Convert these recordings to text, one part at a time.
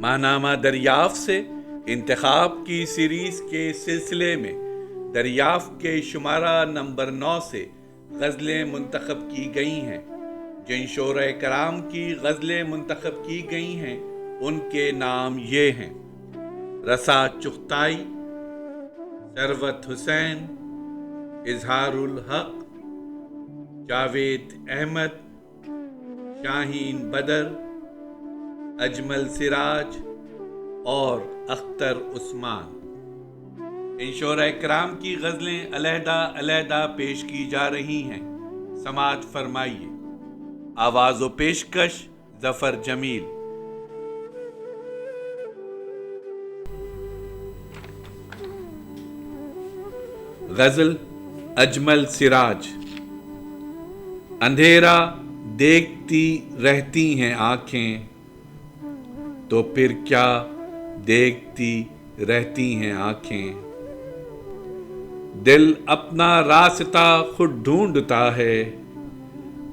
ماہنامہ دریافت سے انتخاب کی سیریز کے سلسلے میں دریافت کے شمارہ نمبر 9 سے غزلیں منتخب کی گئی ہیں۔ جن شعراء کرام کی غزلیں منتخب کی گئی ہیں ان کے نام یہ ہیں: رسا چغتائی، ثروت حسین، اظہار الحق، جاوید احمد، شاہین بدر، اجمل سراج اور اختر عثمان۔ ان شعراء کرام کی غزلیں علیحدہ علیحدہ پیش کی جا رہی ہیں، سماعت فرمائیے۔ آواز و پیشکش ظفر جمیل۔ غزل اجمل سراج۔ اندھیرا دیکھتی رہتی ہیں آنکھیں، تو پھر کیا دیکھتی رہتی ہیں آنکھیں۔ دل اپنا راستہ خود ڈھونڈتا ہے،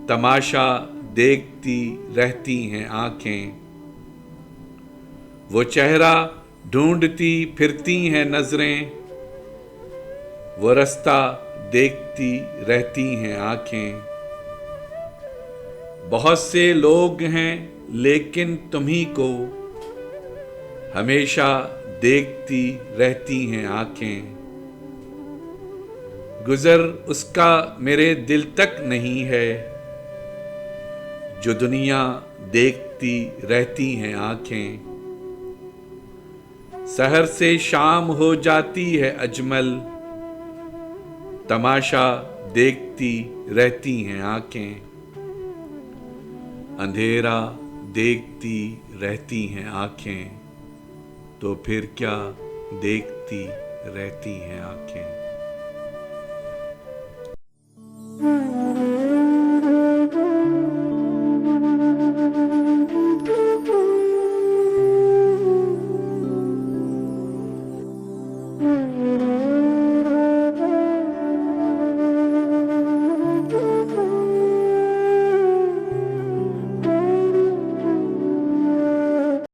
تماشا دیکھتی رہتی ہیں آنکھیں۔ وہ چہرہ ڈھونڈتی پھرتی ہیں نظریں، وہ رستہ دیکھتی رہتی ہیں آنکھیں۔ بہت سے لوگ ہیں لیکن تمہیں کو ہمیشہ دیکھتی رہتی ہیں آنکھیں۔ گزر اس کا میرے دل تک نہیں ہے، جو دنیا دیکھتی رہتی ہیں آنکھیں۔ سحر سے شام ہو جاتی ہے اجمل، تماشا دیکھتی رہتی ہیں آنکھیں۔ اندھیرا دیکھتی رہتی ہیں آنکھیں، تو پھر کیا دیکھتی رہتی ہیں آنکھیں۔